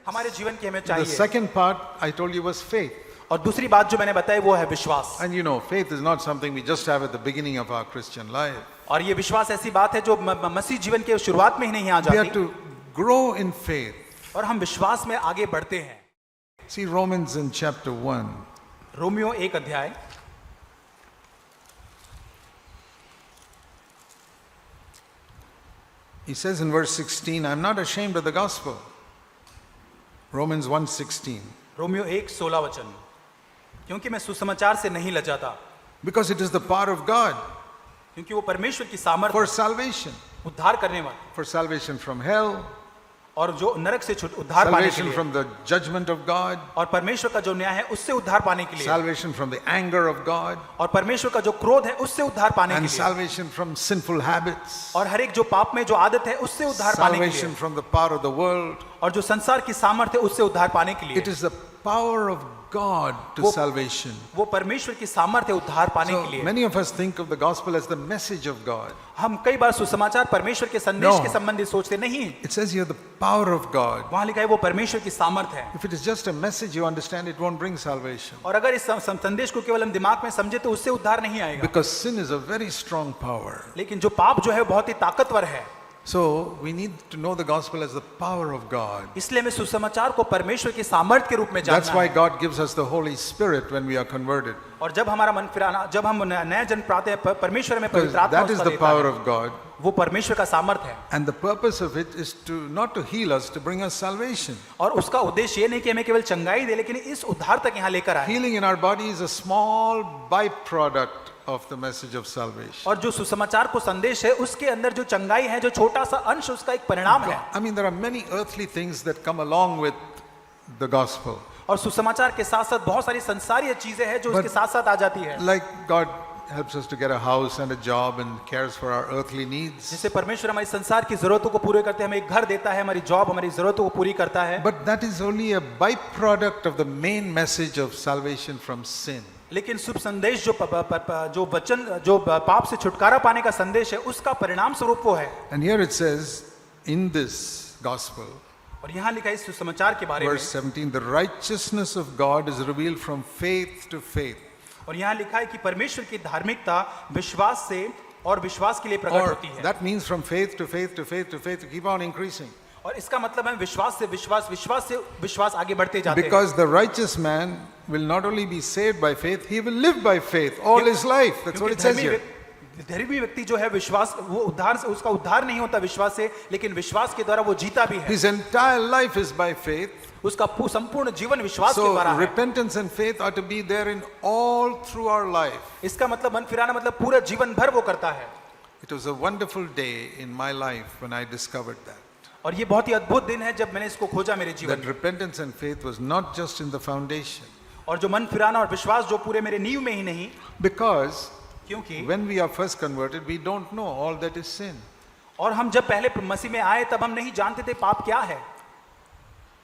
हमारे जीवन की हमें The चाहिए। second part I told you was faith. और दूसरी बात जो मैंने बताई वो है विश्वास। And you know, faith is not something we just have at the beginning of our Christian life. और ये विश्वास ऐसी बात है जो मसीह जीवन के शुरुआत में ही नहीं आ We have जाती, to grow in faith. और हम विश्वास में आगे बढ़ते हैं। See Romans in chapter 1. Romeo 1 अध्याय, He says in verse 16, I'm not ashamed of the gospel. Romans 1:16. Romeo 1:16 वचन, क्योंकि मैं सुसमाचार से नहीं लजाता, Because it is the power of God क्योंकि वो परमेश्वर की सामर्थ for है, salvation. उद्धार करने वाला, For salvation from hell, और जो नरक से उद्धार पाने के salvation लिए, from the judgment of God, और परमेश्वर का जो न्याय है उससे उद्धार पाने के लिए, salvation from the anger of God, और परमेश्वर का जो क्रोध है उससे उद्धार पाने के and लिए, salvation from sinful habits, और हर एक जो पाप में जो आदत है उससे उद्धार पाने के लिए, salvation from the power of the world. और जो संसार की सामर्थ है उससे उद्धार पाने के लिए। It is the power of God to वो- salvation. वो परमेश्वर की सामर्थ है उद्धार पाने के So लिए। many of us think of the gospel as the message of God. हम कई बार सुसमाचार परमेश्वर के संदेश No. के संबंधित सोचते नहीं, It says here the power of God. वहां लिखा है वो परमेश्वर की सामर्थ है। If it is just a message, you understand it won't bring salvation. और अगर इस संदेश को केवल हम दिमाग में समझे तो उससे उद्धार नहीं आएगा, Because sin is a very strong power. लेकिन जो पाप जो है बहुत ही ताकतवर है। So we need to know the gospel as the power of God. इसलिए हमें सुसमाचार को परमेश्वर की सामर्थ के रूप में That's जानना why है। God gives us the Holy Spirit when we are converted. और जब हमारा मन फिराना, जब हम नया जन्म पाते हैं, परमेश्वर में Because पवित्र आत्मा that is उसका the देता power है। of God. वो परमेश्वर का सामर्थ है, And the purpose of it is to not to heal us, to bring us salvation. और उसका उद्देश्य ये नहीं कि हमें केवल चंगाई दे, लेकिन इस उद्धार तक यहाँ लेकर आए। Healing in our body is a small byproduct of the message of salvation. और जो सुसमाचार को संदेश है उसके अंदर जो चंगाई है, जो छोटा सा अंश उसका एक परिणाम है। I mean, there are many earthly things that come along with the gospel. और सुसमाचार के साथ साथ बहुत सारी संसारीय चीजें हैं जो उसके साथ साथ आ जाती है। Like God helps us to get a house and a job and cares for our earthly needs. जिससे परमेश्वर हमारी संसार की जरूरतों को पूरे करते हैं, हमें एक घर देता है, हमारी जॉब हमारी जरूरतों को पूरी करता है। But that is only a byproduct of the main message of salvation from sin. लेकिन शुभ संदेश जो वचन जो पाप से छुटकारा पाने का संदेश है उसका परिणाम स्वरूप वो है। And here it says, in this gospel, और यहाँ लिखा है इस सुसमाचार के बारे में, verse 17, the righteousness of God is revealed from faith to faith. और यहाँ लिखा है कि परमेश्वर की धार्मिकता विश्वास से और विश्वास के लिए प्रकट Or होती है। that means from faith to faith to faith to faith to keep on increasing. और इसका मतलब है विश्वास से विश्वास, विश्वास से विश्वास आगे बढ़ते जाते हैं। Because the righteous man will not only be saved by faith, he will live by faith all his life. That's what it says here. धर्मी व्यक्ति जो है विश्वास, वो उद्धार से, उसका उद्धार नहीं होता विश्वास से, लेकिन विश्वास के द्वारा वो जीता भी है। His entire life is by faith. उसका संपूर्ण जीवन विश्वास के So द्वारा है। repentance and faith are to be there in all through our life. इसका मतलब मन फिराना मतलब पूरा जीवन भर वो करता है। It was a wonderful day in my life when I discovered that. और ये बहुत ही अद्भुत दिन है जब मैंने इसको खोजा मेरे जीवन That में। repentance and faith was not just in the foundation. और जो मन फिराना और विश्वास जो पूरे मेरे नींव में ही नहीं, Because क्योंकि when we are first converted, we don't know all that is sin. और हम जब पहले मसीह में आए तब हम नहीं जानते थे पाप क्या है।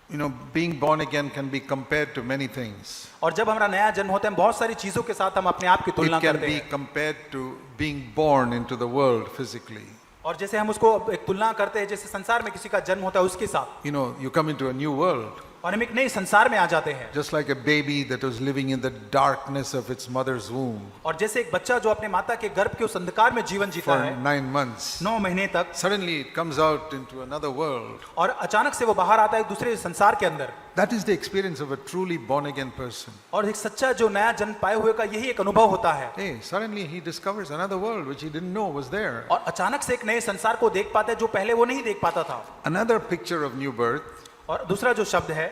You know, being born again can be compared to many things. और जब हमारा नया जन्म होता है हम बहुत सारी चीजों के साथ हम अपने आप की तुलना It can करते be हैं। compared to being born into the world physically. और जैसे हम उसको एक तुलना करते हैं जैसे संसार में किसी का जन्म होता है उसके साथ, You know, you come into a new world. और हम एक नए संसार में आ जाते हैं। Just like a baby that was living in the darkness of its mother's womb और जैसे एक बच्चा जो अपने माता के गर्भ के उस अंधकार में जीवन जीता for है 9 months. 9 महीने तक, Suddenly it comes out into another world. और अचानक से वो बाहर आता है एक दूसरे संसार के अंदर। That is the experience of a truly born again person. और एक सच्चा जो नया जन्म पाए हुए का यही एक अनुभव होता है। Hey, suddenly he discovers another world which he didn't know was there. और अचानक से एक नए संसार को देख पाता है जो पहले वो नहीं देख पाता था। Another picture of new birth, और दूसरा जो शब्द है,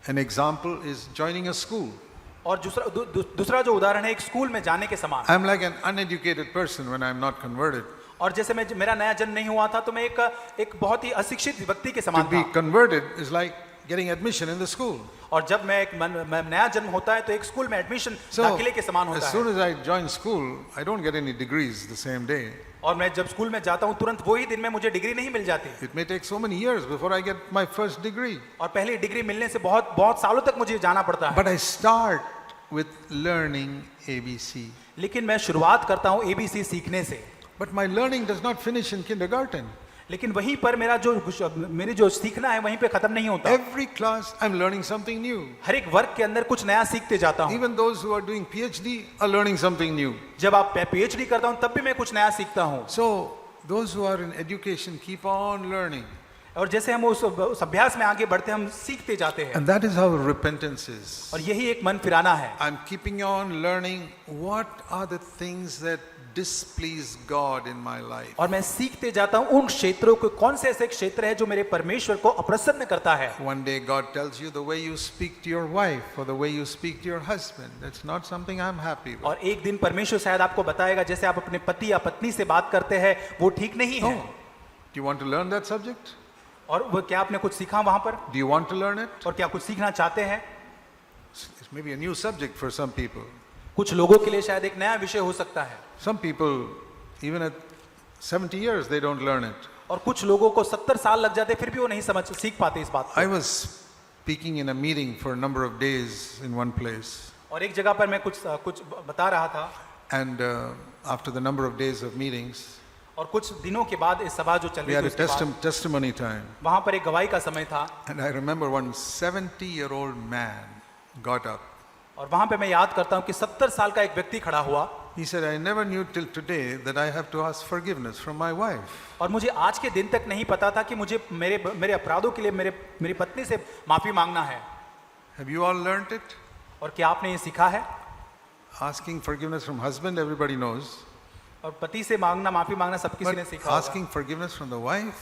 an example is joining a school. और दूसरा जो उदाहरण है एक स्कूल में जाने के समान। I'm like an uneducated person when I'm not converted. और जैसे मेरा नया जन्म नहीं हुआ था तो मैं एक बहुत ही अशिक्षित व्यक्ति के To समान be था। converted is like getting admission in the school. और जब मैं नया जन्म होता है तो एक स्कूल में एडमिशन So, दाखिले के समान as होता soon है। as I join school, I don't get any degrees the same day. और मैं जब स्कूल में जाता हूँ तुरंत वही दिन में मुझे डिग्री नहीं मिल जाती। It may take so many years before I get my first degree. और पहली डिग्री मिलने से बहुत सालों तक मुझे जाना पड़ता है। But I start with learning ABC. लेकिन मैं शुरुआत करता हूँ ABC सीखने से। But my learning does not finish in kindergarten. लेकिन वहीं पर मेरी जो सीखना है वहीं पे खत्म नहीं होता। Every class I'm learning something new. हर एक वर्ग के अंदर कुछ नया सीखते जाता हूँ। Even those who are doing PhD are learning something new. जब आप PhD करता हूँ तब भी मैं कुछ नया सीखता हूँ। So those who are in education keep on learning. और जैसे हम उस अभ्यास में आगे बढ़ते हैं हम सीखते जाते हैं। And that is how repentance is. और यही एक मन फिराना है। I'm keeping on learning what are the things that displease God in my life. और मैं सीखते जाता हूँ उन क्षेत्रों को, कौन से ऐसे क्षेत्र है जो मेरे परमेश्वर को अप्रसन्न करता है। One day God tells you the way you speak to your wife or the way you speak to your husband, that's not something I'm happy with. और एक दिन परमेश्वर शायद आपको बताएगा जैसे आप अपने पति या पत्नी से बात करते हैं वो ठीक नहीं है। Do you want to learn that subject? और वो क्या आपने कुछ सीखा वहां पर? Do you want to learn it? और क्या कुछ सीखना चाहते हैं? It's maybe a new subject for some people. कुछ लोगों के लिए शायद एक नया विषय हो सकता है। Some people, even at 70 years, they don't learn it. और कुछ लोगों को 70 साल लग जाते फिर भी वो नहीं सीख पाते इस बात को। I was speaking in a meeting for a number of days in one place. और एक जगह पर मैं कुछ बता रहा था। And after the number of days of meetings, और कुछ दिनों के बाद इस सभा जो चल we रही had थी a उसके बाद testimony time. वहां पर एक गवाही का समय था। And I remember one 70-year-old man got up. और वहां पे मैं याद करता हूं कि 70 साल का एक व्यक्ति खड़ा हुआ। He said, I never knew till today that I have to ask forgiveness from my wife. और मुझे आज के दिन तक नहीं पता था कि मुझे मेरे अपराधों के लिए मेरी पत्नी से माफी मांगना है। Have you all learned it? और क्या आपने ये सीखा है? Asking forgiveness from husband, everybody knows. और पति से माफी मांगना सब किसी ने But सीखा होगा। asking forgiveness from the wife,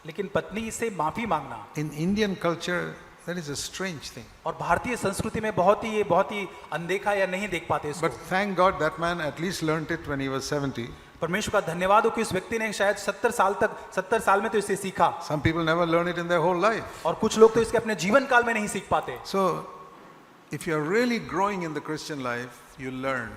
लेकिन पत्नी से माफी मांगना in Indian culture, that is a strange thing. और भारतीय संस्कृति में बहुत ही अनदेखा या नहीं देख पाते इसको। But thank God that man at least learned it when he was 70. परमेश्वर का धन्यवाद हो कि उस व्यक्ति ने शायद 70 साल में तो इसे सीखा। Some people never learn it in their whole life. और कुछ लोग तो इसके अपने जीवन काल में नहीं सीख पाते। So, if you are really growing in the Christian life, you learn.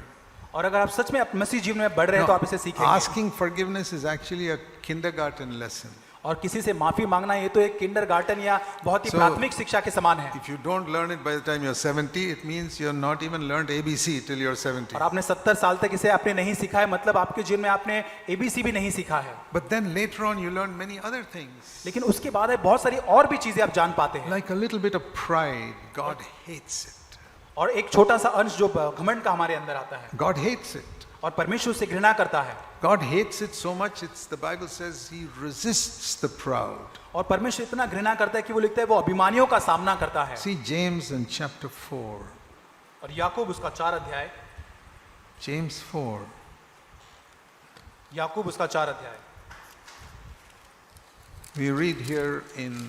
और अगर आप सच में मसीह जीवन में बढ़ रहे हैं तो आप इसे सीखेंगे। Asking forgiveness is actually a kindergarten lesson. और किसी से माफी मांगना ये तो एक किंडरगार्टन या बहुत ही प्राथमिक शिक्षा के समान है। If you don't learn it by the time you're 70, it means you're not even learned ABC till you're 70. और आपने 70 साल तक इसे आपने नहीं सीखा है, मतलब आपके जीवन में आपने ABC भी नहीं सीखा है। But then later on you learn many other things. लेकिन उसके बाद है बहुत सारी और भी चीजें आप जान पाते हैं। Like a little bit of pride, God hates it. और एक छोटा सा अंश जो घमंड का हमारे अंदर आता है God hates it. और परमेश्वर से घृणा करता है। God hates it so much, the Bible says he resists the proud. और परमेश्वर इतना घृणा करता है कि वो लिखता है वो अभिमानियों का सामना करता है। See James in chapter 4. और याकूब उसका 4 अध्याय, James 4. याकूब उसका 4 अध्याय। We read here in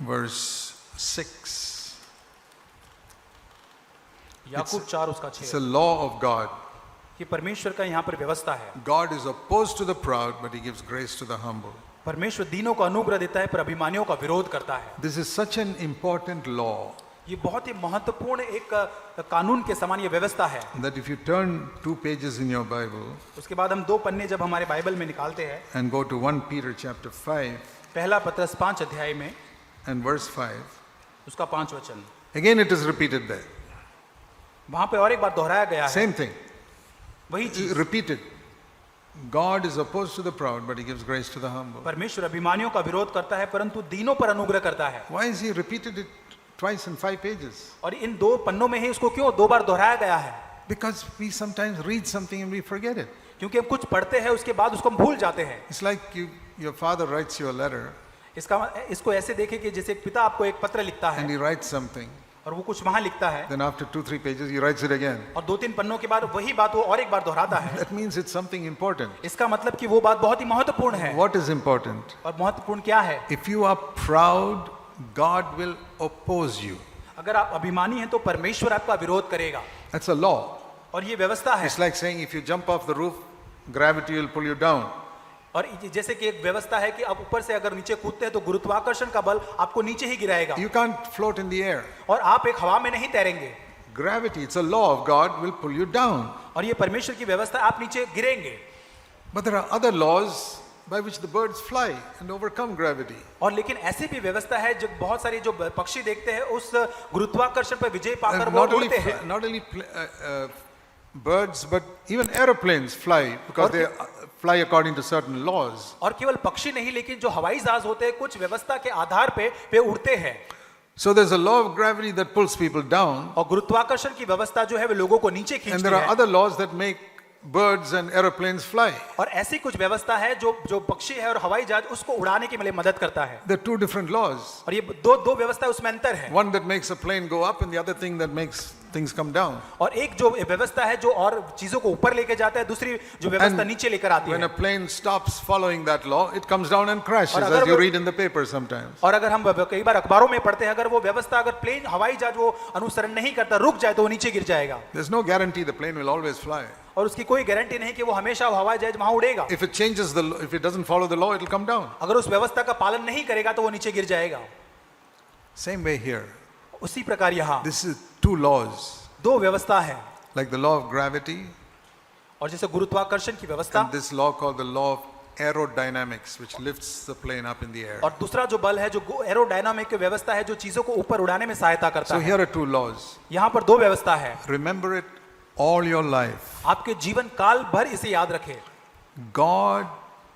verse 6. याकूब 4 उसका It's 6 a law of God. कि परमेश्वर का यहाँ पर व्यवस्था है। God is opposed to the proud, but he gives grace to the humble. परमेश्वर दीनों को अनुग्रह देता है पर अभिमानियों का विरोध करता है। This is such an important law ये बहुत ही महत्वपूर्ण एक कानून के समान ये व्यवस्था है that if you turn 2 pages in your Bible उसके बाद हम 2 पन्ने जब हमारे बाइबल में निकालते हैं and go to 1 Peter chapter 5 पहला पत्रस 5 अध्याय में and verse 5, उसका 5 वचन, again it is repeated there. वहां पे और एक बार दोहराया गया है Same thing. वही चीज। Repeated. God is opposed to the proud, but he gives grace to the humble. परमेश्वर अभिमानियों का विरोध करता है परंतु दीनों पर अनुग्रह करता है। Why is he repeated it twice in 5 pages? और इन 2 पन्नों में ही उसको क्यों 2 बार दोहराया गया है? Because we sometimes read something and we forget it. क्योंकि हम कुछ पढ़ते हैं उसके बाद उसको हम भूल जाते हैं। It's like your father writes you a letter इसको ऐसे देखें कि जैसे एक पिता आपको एक पत्र लिखता and है he writes something. और वो कुछ वहां लिखता है Then after 2-3 pages he writes it again. और 2-3 पन्नों के बाद वही बात वो और एक बार दोहराता है। That means it's something important. इसका मतलब कि वो बात बहुत ही महत्वपूर्ण है। What is important? और महत्वपूर्ण क्या है? If you are proud, God will oppose you. अगर आप अभिमानी हैं तो परमेश्वर आपका विरोध करेगा। That's a law. और ये व्यवस्था है। It's like saying if you jump off the roof, gravity will pull you down. और जैसे कि एक व्यवस्था है कि आप ऊपर से अगर नीचे कूदते हैं तो गुरुत्वाकर्षण का बल आपको नीचे ही गिराएगा। You can't float in the air. और आप एक हवा में नहीं तैरेंगे। Gravity, it's a law of God, will pull you down. और ये परमेश्वर की व्यवस्था, आप नीचे गिरेंगे। But there are other laws by which the birds fly and overcome gravity. और लेकिन ऐसी भी व्यवस्था है जो बहुत सारी जो पक्षी देखते हैं उस गुरुत्वाकर्षण पर विजय पाकर वो उड़ते हैं। Not only birds, but even airplanes fly because they fly according to certain laws. और केवल पक्षी नहीं, लेकिन जो हवाई जहाज होते हैं कुछ व्यवस्था के आधार पे वे उड़ते हैं। So there's a law of gravity that pulls people down, और गुरुत्वाकर्षण की व्यवस्था जो है वे लोगों को नीचे and खींचती there are है। other laws that make birds and aeroplanes fly. और ऐसी कुछ व्यवस्था है जो पक्षी है और हवाई जहाज उसको उड़ाने के लिए मदद करता है। There are two different laws. और ये दो व्यवस्था उसमें अंतर है। One that makes a plane go up, and the other thing that makes things come down. और एक जो व्यवस्था है जो और चीजों को ऊपर लेके जाता है, दूसरी जो व्यवस्था नीचे लेकर आती When है। a plane stops following that law, it comes down and crashes, और अगर as you वो- read in the paper sometimes. और अगर हम कई बार अखबारों में पढ़ते हैं, अगर वो व्यवस्था अगर प्लेन हवाई जहाज वो अनुसरण नहीं करता, रुक जाए तो वो नीचे गिर जाएगा। There's no guarantee the plane will always fly. और उसकी कोई गारंटी नहीं कि वो हमेशा हवाई जहाज वहां उड़ेगा। If it doesn't follow the law, it'll come down. अगर उस व्यवस्था का पालन नहीं करेगा तो वो नीचे गिर जाएगा। Same way here. उसी प्रकार यहाँ This is two laws, दो व्यवस्था है, like the law of gravity और जैसे गुरुत्वाकर्षण की व्यवस्था and this law called the law of aerodynamics, which lifts the plane up in the air. और दूसरा जो बल है जो एरोडायनामिक की व्यवस्था है जो चीजों को ऊपर उड़ाने में सहायता करता So है। here are two laws. यहाँ पर दो व्यवस्था है। Remember it all your life. आपके जीवन काल भर इसे याद रखें। God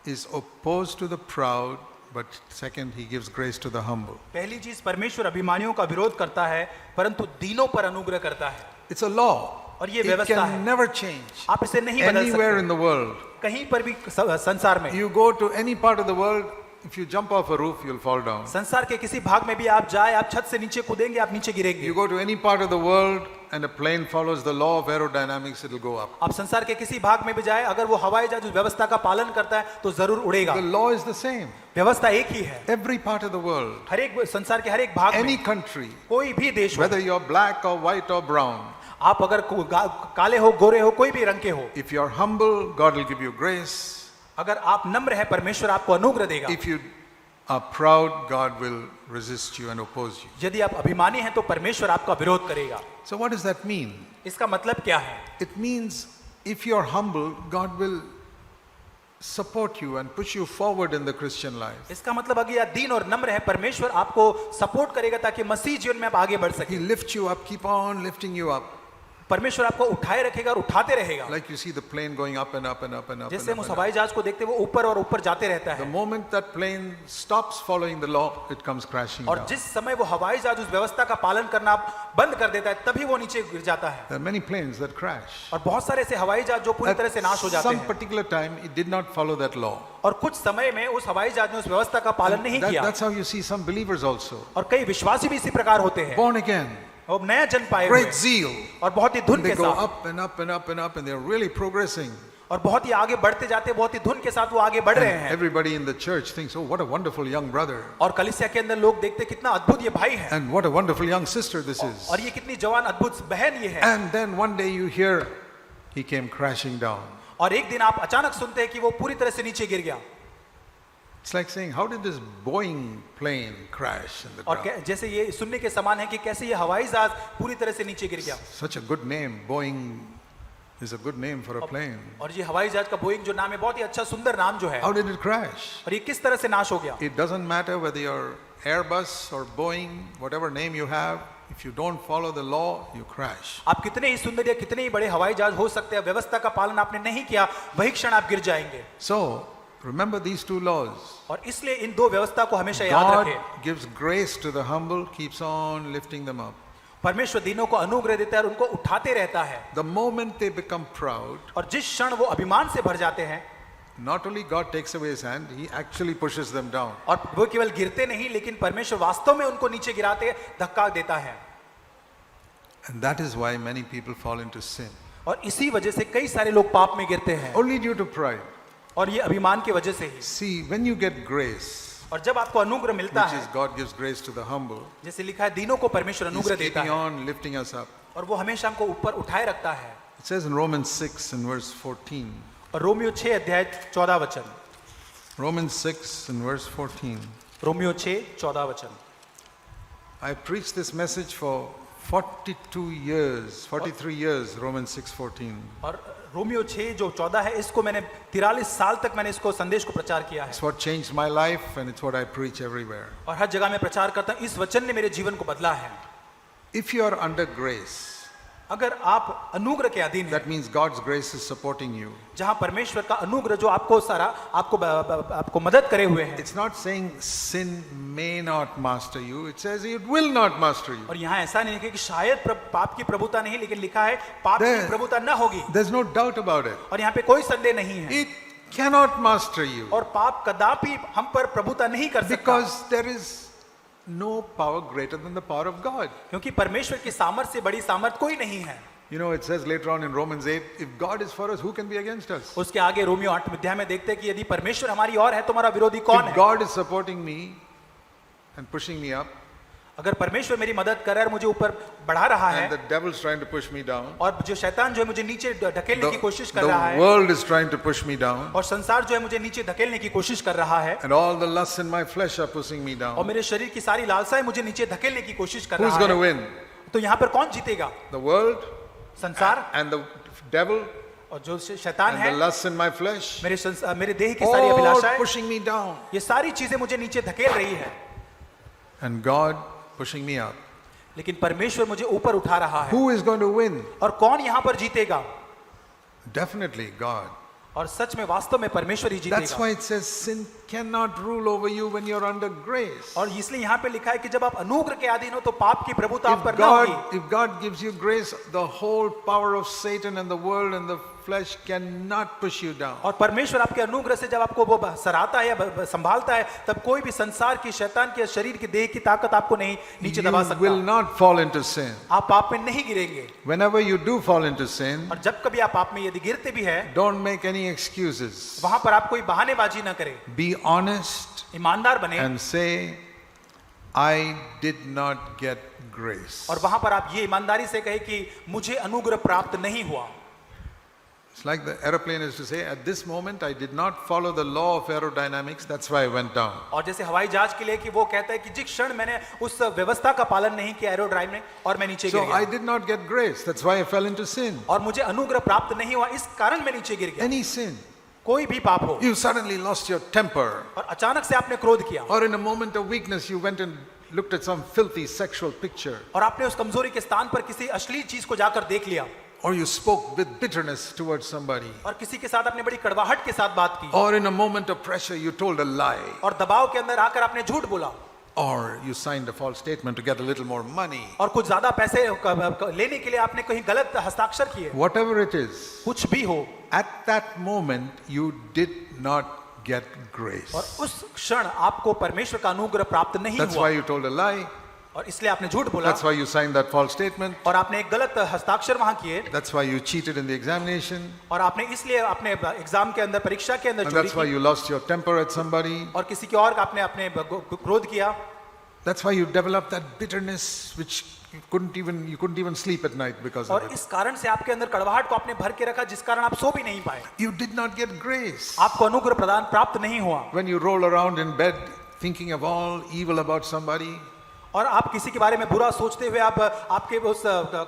is opposed to the proud, but second, he gives grace to the humble. पहली चीज, परमेश्वर अभिमानियों का विरोध करता है परंतु दीनों पर अनुग्रह करता है। It's a law. और ये It व्यवस्था है, can never change. आप इसे नहीं बदल Anywhere सकते in the world. कहीं पर भी संसार में। You go to any part of the world, if you jump off a roof, you'll fall down. संसार के किसी भाग में भी आप जाए, आप छत से नीचे कूदेंगे, आप नीचे गिरेंगे। You go to any part of the world and a plane follows the law of aerodynamics, it'll go up. आप संसार के किसी भाग में भी जाए, अगर वो हवाई जहाज उस व्यवस्था का पालन करता है तो जरूर उड़ेगा। The law is the same. व्यवस्था एक ही है। Every part of the world, हर एक संसार के हर एक भाग any में, country, कोई भी देश हो, whether you're black or white or brown, आप अगर काले हो, गोरे हो, कोई भी रंग के हो, if you're humble, God will give you grace. अगर आप नम्र है परमेश्वर आपको अनुग्रह देगा। If you are proud, God will resist you and oppose you. यदि आप अभिमानी हैं तो परमेश्वर आपका विरोध करेगा। So what does that mean? इसका मतलब क्या है? It means if you're humble, God will support you and push you forward in the Christian life. इसका मतलब अगर आप दीन और नम्र है, परमेश्वर आपको सपोर्ट करेगा ताकि मसीह जीवन में आप आगे बढ़ सके। He lifts you up, keep on lifting you up. परमेश्वर आपको उठाए रखेगा और उठाते रहेगा। Like you see the plane going up and up and up and up. जैसे हम And उस up, and हवाई जहाज को देखते हैं वो ऊपर और ऊपर जाते रहता up. The है, moment that plane stops following the law, it comes crashing और down. जिस समय वो हवाई जहाज उस व्यवस्था का पालन करना बंद कर देता है तभी वो नीचे गिर जाता है। There are many planes that crash. और बहुत सारे ऐसे हवाई जहाज जो पूरी तरह से नाश हो At जाते some हैं, particular time, it did not follow that law. और कुछ समय में उस हवाई जहाज ने उस व्यवस्था का पालन नहीं किया। That's how you see some believers also. और कई विश्वासी भी इसी प्रकार होते हैं, Born again, वो नया जन्म पाए हुए great zeal. और बहुत ही धुन They के go साथ up and up and up and up, and they're really progressing. और बहुत ही आगे बढ़ते जाते, बहुत ही धुन के साथ वो आगे बढ़ रहे And हैं। everybody in the church thinks, oh, what a wonderful young brother. और कलीसिया के अंदर लोग देखते कितना अद्भुत ये भाई है, And what a wonderful young sister this is. और ये कितनी जवान अद्भुत बहन ये है। And then one day you hear, he came crashing down. और एक दिन आप अचानक सुनते हैं कि वो पूरी तरह से नीचे गिर गया। It's like saying, how did this Boeing plane crash in the और ground? जैसे ये सुनने के समान है कि कैसे ये हवाई जहाज पूरी तरह से नीचे गिर गया। Such a good name. Boeing is a good name for a plane. और ये हवाई जहाज का बोइंग जो नाम है बहुत ही अच्छा सुंदर नाम जो है, How did it crash? और ये किस तरह से नाश हो गया। It doesn't matter whether you're Airbus or Boeing, whatever name you have, if you don't follow the law, you crash. आप कितने ही सुंदर या कितने ही बड़े हवाई जहाज हो सकते हैं, व्यवस्था का पालन आपने नहीं किया, वही क्षण आप गिर जाएंगे। So, remember these two laws. और इसलिए इन दो व्यवस्था को हमेशा याद God रखें। gives grace to the humble, keeps on lifting them up. परमेश्वर दीनों को अनुग्रह देता है और उनको उठाते रहता है। The moment they become proud, और जिस क्षण वो अभिमान से भर जाते हैं, not only God takes away his hand, he actually pushes them down. और वो केवल गिरते नहीं लेकिन परमेश्वर वास्तव में उनको नीचे गिराते धक्का देता है। And that is why many people fall into sin. और इसी वजह से कई सारे लोग पाप में गिरते हैं, Only due to pride. और ये अभिमान की वजह से ही। See, when you get grace, और जब आपको अनुग्रह मिलता which है, is God gives grace to the humble, जैसे लिखा है दीनों को परमेश्वर he's अनुग्रह देता keeping है on lifting us up. और वो हमेशा हमको ऊपर उठाए रखता है। It says in Romans 6 and verse 14. और रोमियो 6 अध्याय 14 वचन, Romans 6 and verse 14. रोमियो 6 14 वचन। I preached this message for 42 years, 43 years, Romans 6:14. और रोमियो 6 जो 14 है, इसको मैंने 43 साल तक मैंने इसको संदेश को प्रचार किया है It's what changed my life and it's what I preach everywhere. और हर जगह में प्रचार करता हूं। इस वचन ने मेरे जीवन को बदला है। If you are under grace, अगर आप अनुग्रह के अधीन हैं, that means God's grace is supporting you. जहां परमेश्वर का अनुग्रह जो आपको सारा आपको मदद करे हुए हैं, It's not saying sin may not master you, it says it will not master you. और यहाँ ऐसा नहीं है कि शायद पाप की प्रभुता नहीं, लेकिन लिखा है पाप की There- प्रभुता न होगी, There's no doubt about it. और यहाँ पे कोई संदेह नहीं है, It cannot master you और पाप कदापि हम पर प्रभुता नहीं कर सकता, because there is no power greater than the power of God. क्योंकि परमेश्वर की सामर्थ से बड़ी सामर्थ कोई नहीं है। You know, it says later on in Romans 8, if God is for us, who can be against us? उसके आगे रोमियो 8 अध्याय में देखते हैं कि यदि परमेश्वर हमारी ओर है तो हमारा विरोधी कौन If है। God is supporting me and pushing me up, अगर परमेश्वर मेरी मदद कर रहा है और मुझे ऊपर बढ़ा रहा and the है, devil's trying to push me down, और जो शैतान जो है मुझे नीचे ढकेलने की कोशिश कर the रहा है, world is trying to push me down, और संसार जो है मुझे नीचे धकेलने की कोशिश कर रहा है, and all the lusts in my flesh are pushing me और down, मेरे शरीर की सारी लालसाएं मुझे नीचे धकेलने की कोशिश कर who's रहा going to है, win? तो यहाँ पर कौन जीतेगा? The world संसार and the devil और जो शैतान and है, the lusts in my flesh, मेरे देह की सारी all अभिलाषाएं, pushing me down, ये सारी चीजें मुझे नीचे धकेल रही है, and God pushing me up. लेकिन परमेश्वर मुझे ऊपर उठा रहा है। Who is going to win? और कौन यहाँ पर जीतेगा? Definitely God. और सच में वास्तव में परमेश्वर ही That's जीतेगा। why it says sin cannot rule over you when you're under grace. और इसलिए यहाँ पे लिखा है कि जब आप अनुग्रह के अधीन हो तो पाप की प्रभुता आप पर न होगी। If God gives you grace, the whole power of Satan and the world and the flesh cannot push you down. और परमेश्वर आपके अनुग्रह से जब आपको वो सराहता है या संभालता है, तब कोई भी संसार की, शैतान के, शरीर की, देह की ताकत आपको नहीं नीचे दबा You will सकता। not fall into sin. आप पाप में नहीं गिरेंगे, Whenever you do fall into sin, और जब कभी आप पाप में यदि गिरते भी हैं, don't make any excuses. वहां पर आप कोई बहानेबाजी ना करें, Be honest ईमानदार बने, and say, I did not get grace. और वहां पर आप ये ईमानदारी से कहे कि मुझे अनुग्रह प्राप्त नहीं हुआ। It's like the aeroplane is to say, at this moment I did not follow the law of aerodynamics, that's why I went down. और जैसे हवाई जहाज के लिए कि वो कहता है कि जिस क्षण मैंने उस व्यवस्था का पालन नहीं किया एरोड्राइव में, और मैं नीचे So गिर I गया, did not get grace, that's why I fell into sin. और मुझे अनुग्रह प्राप्त नहीं हुआ, इस कारण मैं नीचे गिर गया। Any sin. कोई भी पाप हो, You suddenly lost your temper, और अचानक से आपने क्रोध किया, or in a moment of weakness you went and looked at some filthy sexual picture, और आपने उस कमजोरी के स्थान पर किसी अश्लील चीज को जाकर देख लिया, or you spoke with bitterness towards somebody, और किसी के साथ आपने बड़ी कड़वाहट के साथ बात की, or in a moment of pressure you told a lie, और दबाव के अंदर आकर आपने झूठ बोला, or you signed a false statement to get a little more money. और कुछ ज्यादा पैसे लेने के लिए आपने कहीं गलत हस्ताक्षर किए, Whatever it is, कुछ भी हो, at that moment you did not get grace. और उस क्षण आपको परमेश्वर का अनुग्रह प्राप्त नहीं That's हुआ, why you told a lie. और इसलिए आपने झूठ बोला, That's why you signed that false statement. और आपने एक गलत हस्ताक्षर वहां किए, That's why you cheated in the examination. और आपने इसलिए अपने एग्जाम के अंदर, परीक्षा के अंदर And चोरी that's why की, you lost your temper at somebody. और किसी के और का आपने अपने क्रोध किया, That's why you developed that bitterness which you couldn't even sleep at night because of और it. इस कारण से आपके अंदर कड़वाहट को आपने भर के रखा, जिस कारण आप सो भी नहीं पाए, You did not get grace. आपको अनुग्रह प्रदान प्राप्त नहीं हुआ, When you roll around in bed thinking of all evil about somebody, और आप किसी के बारे में बुरा सोचते हुए आप आपके उस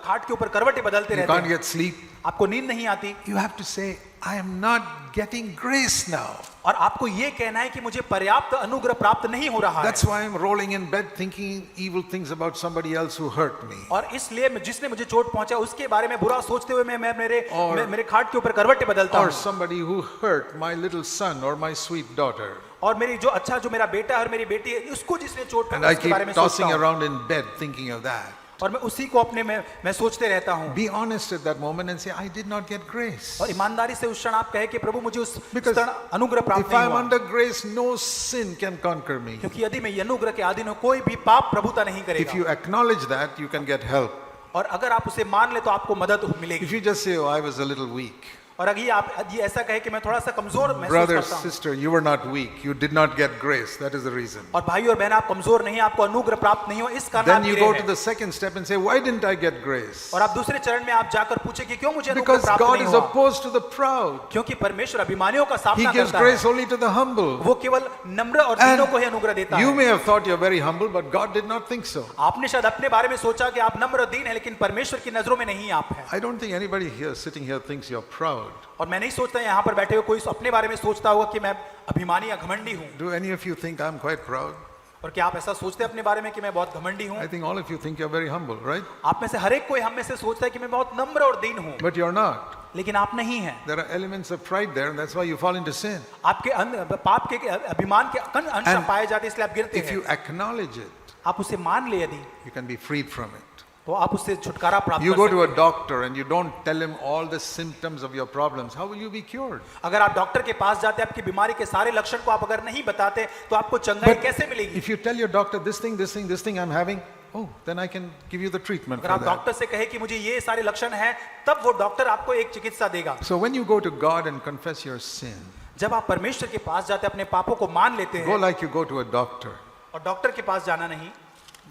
खाट के ऊपर करवटें बदलते you रहते can't हैं, get sleep. आपको नींद नहीं आती, You have to say, I am not getting grace now. और आपको ये कहना है कि मुझे पर्याप्त अनुग्रह प्राप्त नहीं हो रहा है, That's why I'm rolling in bed thinking evil things about somebody else who hurt me. और इसलिए जिसने मुझे चोट पहुंचा उसके बारे में बुरा सोचते हुए मैं और- मेरे खाट के ऊपर करवटें बदलता Or हूँ, somebody who hurt my little son or my sweet daughter. और मेरी जो मेरा बेटा है और मेरी बेटी है, उसको जिसने चोट And पहुंचा I उसके बारे keep में tossing सोचता हूँ, around in bed thinking of that. और मैं उसी को अपने में मैं सोचते रहता हूँ, Be honest at that moment and say, I did not get grace. और ईमानदारी से उस क्षण आप कहे कि प्रभु मुझे उस Because क्षण अनुग्रह प्राप्त If नहीं I'm हुआ, under grace, no sin can conquer me. क्योंकि यदि मैं ये अनुग्रह के अधीन हूँ कोई भी पाप प्रभुता नहीं If करेगा, you acknowledge that, you can get help. और अगर आप उसे मान ले तो आपको मदद If मिलेगी, you just say, oh, I was a little weak. और अगर आप ये ऐसा कहे कि मैं थोड़ा सा कमजोर महसूस Brother, करता हूँ, sister, you were not weak. You did not get grace. That is the reason. और भाई और बहन आप कमजोर नहीं, आपको अनुग्रह प्राप्त नहीं हुआ, इस कारण आप Then you गिरे go to हैं, the second step and say, why didn't I get grace? और आप दूसरे चरण में आप जाकर पूछे कि क्यों मुझे अनुग्रह Because प्राप्त God नहीं is हुआ, opposed to the proud. क्योंकि परमेश्वर अभिमानियों का He सामना gives करता grace है, only to the humble. वो केवल नम्र और And दीनों को ही अनुग्रह देता You है। may have thought you're very humble, but God did not think so. आपने शायद अपने बारे में सोचा कि आप नम्र और दीन है, लेकिन परमेश्वर की नजरों में नहीं आप हैं, I don't think anybody here sitting here thinks you're proud. और मैं नहीं सोचता यहाँ पर बैठे हुए कोई अपने बारे में सोचता होगा कि मैं अभिमानी या घमंडी हूँ। Do any of you think I'm quite proud? और क्या आप ऐसा सोचते हैं अपने बारे में कि मैं बहुत घमंडी हूँ? I think all of you think you're very humble, right? आप में से हर एक कोई हम में से सोचता है कि मैं बहुत नम्र और दीन हूँ, But you're not. लेकिन आप नहीं हैं। There are elements of pride there, and that's why you fall into sin. आपके पाप के अभिमान के अंश And पाए जाते हैं, इसलिए आप गिरते If you हैं। acknowledge it, आप उसे मान ले यदि, you can be freed from it. तो आप उससे छुटकारा प्राप्त You कर go सकते to a हैं। doctor and you don't tell him all the symptoms of your problems. How will you be cured? अगर आप डॉक्टर के पास जाते हैं, आपकी बीमारी के सारे लक्षण को आप अगर नहीं बताते, तो आपको चंगाई कैसे मिलेगी? If you tell your doctor this thing I'm having, oh, then I can give you the treatment अगर for आप that. डॉक्टर से कहे कि मुझे ये सारे लक्षण हैं, तब वो डॉक्टर आपको एक चिकित्सा देगा। So when you go to God and confess your sin, जब आप परमेश्वर के पास जाते हैं, अपने पापों को मान लेते go हैं, like you go to a doctor. और डॉक्टर के पास जाना नहीं,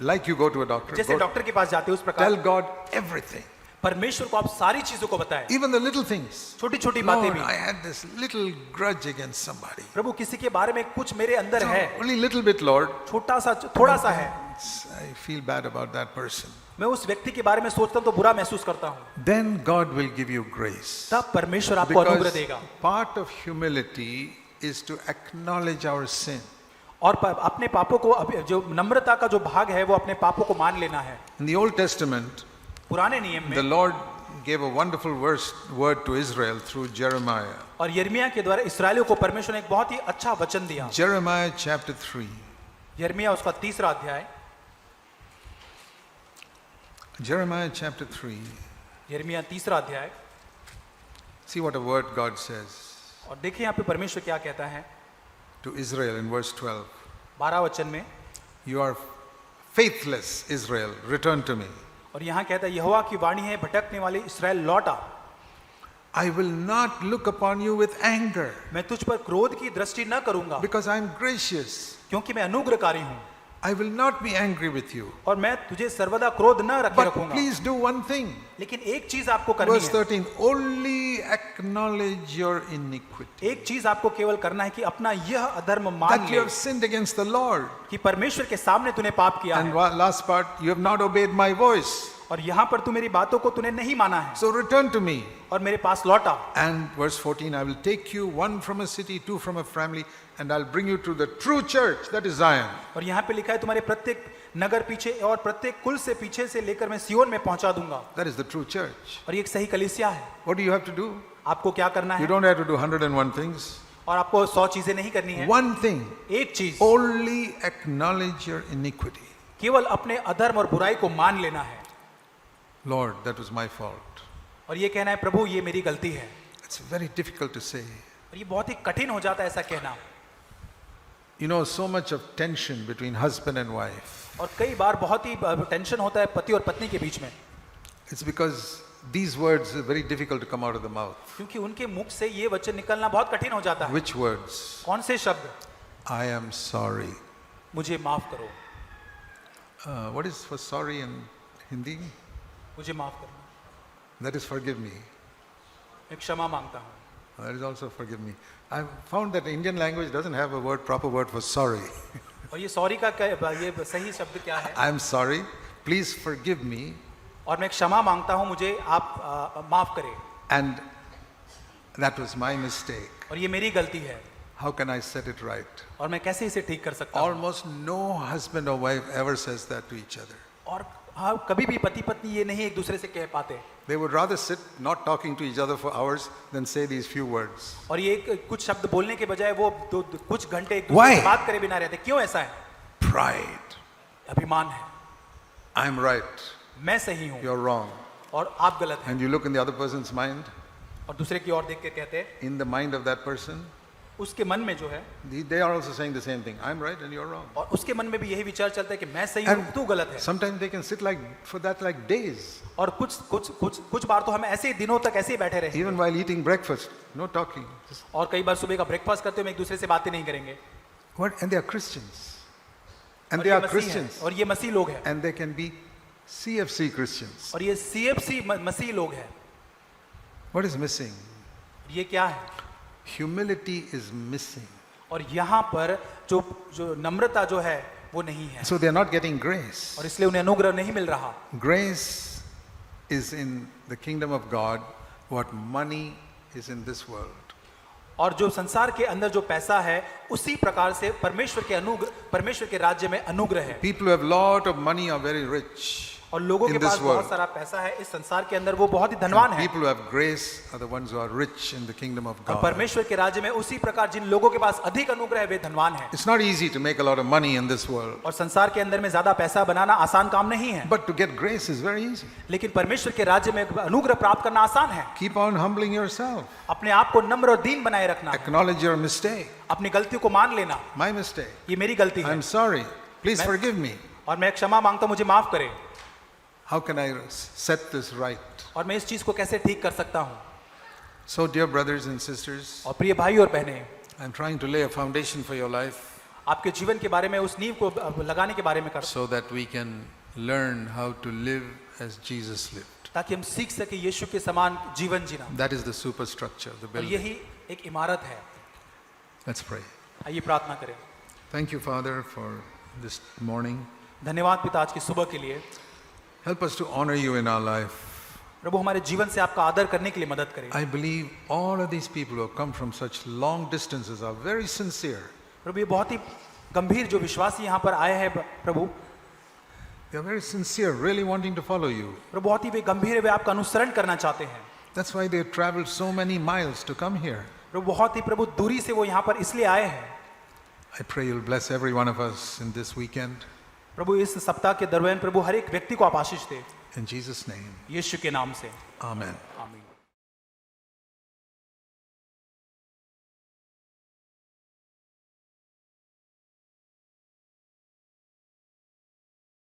Like you go to a doctor. जैसे Go, डॉक्टर के पास जाते हैं उस tell प्रकार God everything. परमेश्वर को आप सारी चीजों को बताएं, Even the little things. छोटी छोटी बातें Lord, भी। I had this little grudge against somebody. प्रभु, किसी के बारे में कुछ मेरे अंदर है, Only little bit, Lord. छोटा सा, थोड़ा सा है, I feel bad about that person. मैं उस व्यक्ति के बारे में सोचता हूँ तो बुरा महसूस करता हूँ। Then God will give you grace. तब परमेश्वर आपको अनुग्रह Because देगा। part of humility is to acknowledge our sin. और अपने पापों को, जो नम्रता का जो भाग है, वो अपने पापों को मान लेना है। In the Old Testament, पुराने नियम the में Lord gave a wonderful word to Israel through Jeremiah. और यिर्मयाह के द्वारा इस्राएलियों को परमेश्वर ने एक बहुत ही अच्छा वचन दिया। Jeremiah chapter 3. यिर्मयाह उसका 3रा अध्याय, Jeremiah chapter 3. यिर्मयाह 3रा अध्याय, See what a word God says और देखिए यहाँ पे परमेश्वर क्या कहता है to Israel in verse 12. 12 वचन में। You are faithless, Israel, return to me. और यहाँ कहता है, यहोवा की वाणी है, भटकने वाले इस्राएल लौट आ। I will not look upon you with anger, मैं तुझ पर क्रोध की दृष्टि न करूंगा, because I am gracious. क्योंकि मैं अनुग्रहकारी हूँ, I will not be angry with you. और मैं तुझे सर्वदा क्रोध न रखे But रखूंगा। please do one thing. लेकिन एक चीज आपको करनी Verse है, 13, only acknowledge your iniquity. एक चीज आपको केवल करना है कि अपना यह अधर्म मान That you ले have sinned against the Lord. कि परमेश्वर के सामने तूने पाप किया And है, last part, you have not obeyed my voice. और यहाँ पर तू मेरी बातों को तूने नहीं माना है, So return to me. और मेरे पास लौटा। And verse 14, I will take you, one from a city, two from a family, and I'll bring you to the true church, that is Zion. और यहाँ पे लिखा है, तुम्हारे प्रत्येक नगर पीछे और प्रत्येक कुल से पीछे से लेकर मैं सियोन में पहुंचा दूंगा। That is the true church. और ये एक सही कलीसिया है। What do you have to do? आपको क्या करना You है? don't have to do 101 things. और आपको 100 चीजें नहीं करनी है। One thing, एक चीज, only acknowledge your iniquity. केवल अपने अधर्म और बुराई को मान लेना है, Lord, that was my fault. और ये कहना है, प्रभु ये मेरी गलती है। It's very difficult to say. और ये बहुत ही कठिन हो जाता है ऐसा कहना। You know, so much of tension between husband and wife. और कई बार बहुत ही टेंशन होता है पति और पत्नी के बीच में, It's because these words are very difficult to come out of the mouth. क्योंकि उनके मुख से ये वचन निकलना बहुत कठिन हो जाता है। Which words? कौन से शब्द? I am sorry. मुझे माफ करो। What is for sorry in Hindi? मुझे माफ करना, That is forgive me. मैं क्षमा मांगता हूँ। That is also forgive me. I've found that the Indian language doesn't have a proper word for sorry. और ये सॉरी का ये सही शब्द क्या है? I am sorry. Please forgive me. और मैं क्षमा मांगता हूँ, मुझे आप माफ करें, And that was my mistake. और ये मेरी गलती है, How can I set it right? और मैं कैसे इसे ठीक कर सकता हूँ? Almost no husband or wife ever says that to each other. और हाँ, कभी भी पति पत्नी ये नहीं एक दूसरे से कह पाते, They would rather sit not talking to each other for hours than say these few words. और ये कुछ शब्द बोलने के बजाय वो कुछ घंटे एक दूसरे Why? से बात करे बिना रहते। क्यों ऐसा है? Pride. अभिमान है, I'm right. मैं सही हूँ You're wrong. और आप गलत हैं। And you look in the other person's mind, और दूसरे की ओर देख के कहते हैं, in the mind of that person, उसके मन में जो है, they are also saying the same thing. I'm right and you're wrong. और उसके मन में भी यही विचार चलता है कि मैं सही हूँ, And तू गलत है। sometimes they can sit like for that like days. और कुछ बार तो हम ऐसे ही दिनों तक ऐसे ही बैठे रहे, Even while eating breakfast, no talking. और कई बार सुबह का ब्रेकफास्ट करते हुए हम एक दूसरे से बातें नहीं करेंगे। What? And they are Christians. And और they ये are मसीह हैं, Christians. और ये मसीह लोग हैं, And they can be CFC Christians. और ये CFC मसीह लोग हैं। What is missing? ये क्या है? Humility is missing. और यहाँ पर जो नम्रता जो है वो नहीं है, So they are not getting grace. और इसलिए उन्हें अनुग्रह नहीं मिल रहा। Grace is in the kingdom of God what money is in this world. और जो संसार के अंदर जो पैसा है उसी प्रकार से परमेश्वर के राज्य में अनुग्रह है। People who have lot of money are very rich. और लोगों in के this पास world. बहुत सारा पैसा है इस संसार के अंदर, वो बहुत ही धनवान है। People who have grace are the ones who are rich in the kingdom of और God. परमेश्वर के राज्य में उसी प्रकार जिन लोगों के पास अधिक अनुग्रह है वे धनवान है। It's not easy to make a lot of money in this world, और संसार के अंदर में ज्यादा पैसा बनाना आसान काम नहीं है, but to get grace is very easy. लेकिन परमेश्वर के राज्य में अनुग्रह प्राप्त करना आसान है। Keep on humbling yourself. अपने आप को नम्र और दीन बनाए रखना है, Acknowledge your mistake. अपनी गलतियों को मान लेना, My mistake. ये मेरी गलती है I'm sorry. Please forgive me. और मैं क्षमा मांगता हूं, मुझे माफ करें। How can I set this right? और मैं इस चीज को कैसे ठीक कर सकता हूं। So, dear brothers and sisters, और प्रिय भाई और बहनें, I'm trying to lay a foundation for your life आपके जीवन के बारे में उस नींव को लगाने के बारे में कर, so that we can learn how to live as Jesus lived. ताकि हम सीख सके यीशु के समान जीवन जीना। That is the superstructure, the और building. यही एक इमारत है। Let's pray. आइए प्रार्थना करें। Thank you, Father, for this morning. धन्यवाद पिता आज की सुबह के लिए। Help us to honor you in our life. प्रभु हमारे जीवन से आपका आदर करने के लिए मदद करें। I believe all of these people who have come from such long distances are very sincere. प्रभु ये बहुत ही गंभीर जो विश्वासी यहाँ पर आए हैं प्रभु, They are very sincere, really wanting to follow you. प्रभु बहुत ही वे गंभीर है, वे आपका अनुसरण करना चाहते हैं। That's why they have traveled so many miles to come here. प्रभु बहुत ही प्रभु दूरी से वो यहाँ पर इसलिए आए हैं। I pray you'll bless every one of us in this weekend. प्रभु इस सप्ताह के दरमियान प्रभु हर एक व्यक्ति को आप आशीष दे, In Jesus' name, यीशु के नाम से, Amen.